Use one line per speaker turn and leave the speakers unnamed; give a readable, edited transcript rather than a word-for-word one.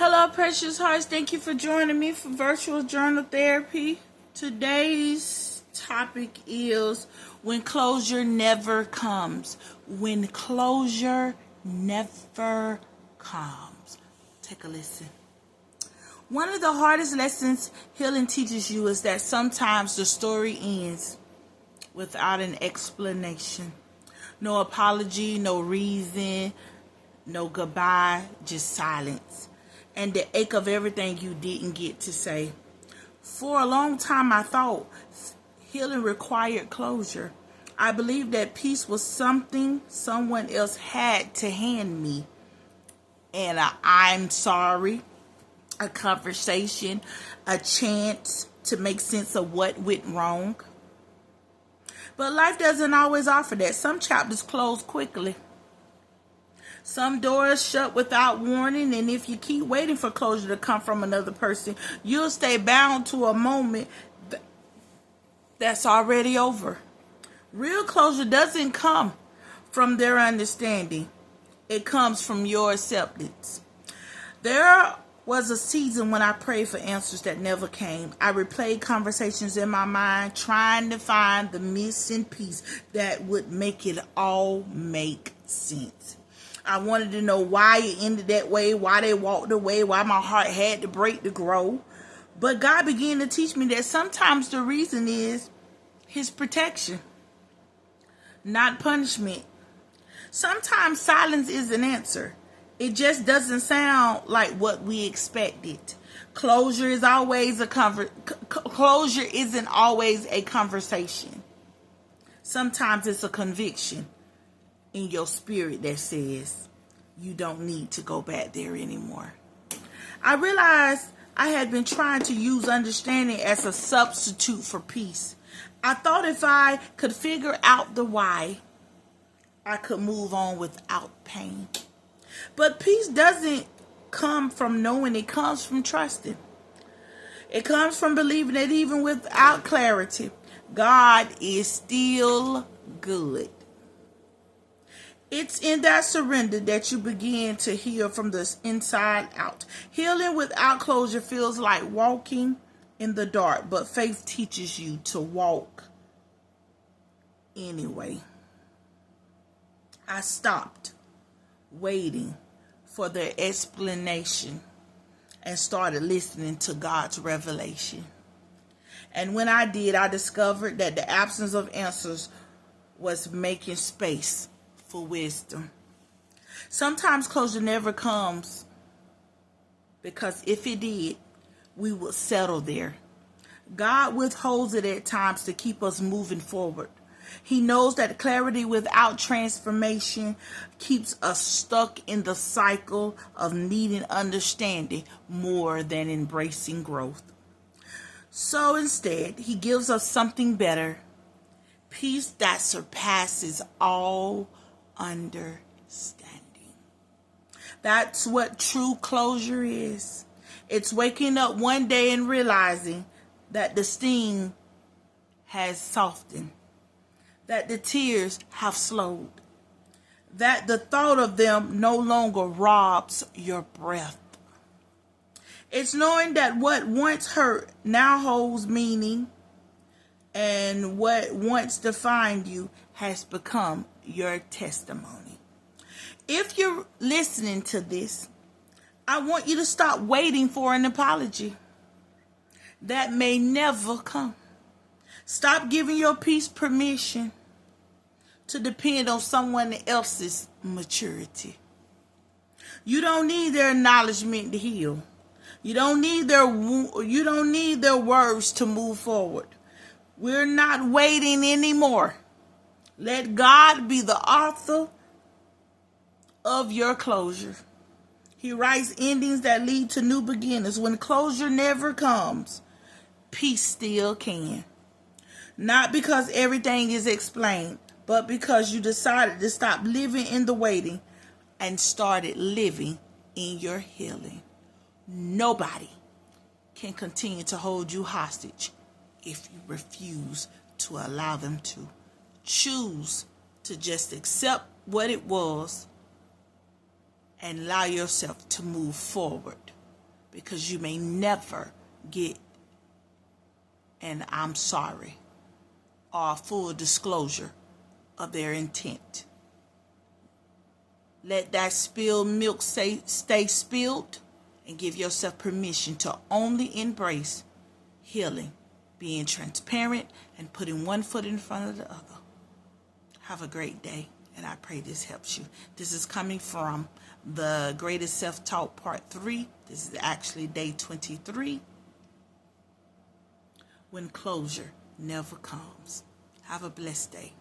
Hello, precious hearts. Thank you for joining me for virtual journal therapy. Today's topic is when closure never comes. When closure never comes. Take a listen. One of the hardest lessons healing teaches you is that sometimes the story ends without an explanation. No apology, no reason, no goodbye, just silence. And the ache of everything you didn't get to say. For a long time, I thought healing required closure. I believed that peace was something someone else had to hand me. And I'm sorry, a conversation, a chance to make sense of what went wrong. But life doesn't always offer that. Some chapters close quickly. Some doors shut without warning, and if you keep waiting for closure to come from another person, you'll stay bound to a moment that's already over. Real closure doesn't come from their understanding. It comes from your acceptance. There was a season when I prayed for answers that never came. I replayed conversations in my mind, trying to find the missing piece that would make it all make sense. I wanted to know why it ended that way, why they walked away, why my heart had to break to grow. But God began to teach me that sometimes the reason is His protection, not punishment. Sometimes silence is an answer. It just doesn't sound like what we expected. Closure isn't always a conversation. Sometimes it's a conviction in your spirit that says you don't need to go back there anymore. I realized I had been trying to use understanding as a substitute for peace. I thought if I could figure out the why, I could move on without pain. But peace doesn't come from knowing, it comes from trusting. It comes from believing that even without clarity, God is still good. It's in that surrender that you begin to heal from the inside out. Healing without closure feels like walking in the dark, but faith teaches you to walk anyway. I stopped waiting for their explanation and started listening to God's revelation. And when I did, I discovered that the absence of answers was making space for wisdom. Sometimes closure never comes because if it did, we would settle there. God withholds it at times to keep us moving forward. He knows that clarity without transformation keeps us stuck in the cycle of needing understanding more than embracing growth. So instead, He gives us something better, peace that surpasses all understanding. That's what true closure is. It's waking up one day and realizing that the sting has softened, that the tears have slowed, that the thought of them no longer robs your breath. It's knowing that what once hurt now holds meaning, and what once defined you has become your testimony. If you're listening to this, I want you to stop waiting for an apology that may never come. Stop giving your peace permission to depend on someone else's maturity. You don't need their acknowledgement to heal. You don't need their words to move forward. We're not waiting anymore. Let God be the author of your closure. He writes endings that lead to new beginnings. When closure never comes, peace still can. Not because everything is explained, but because you decided to stop living in the waiting and started living in your healing. Nobody can continue to hold you hostage if you refuse to allow them to. Choose to just accept what it was and allow yourself to move forward because you may never get an "I'm sorry" or a full disclosure of their intent. Let that spilled milk stay spilled, and give yourself permission to only embrace healing, being transparent, and putting one foot in front of the other. Have a great day, and I pray this helps you. This is coming from the Greatest Self-Taught Part 3. This is actually day 23. When closure never comes. Have a blessed day.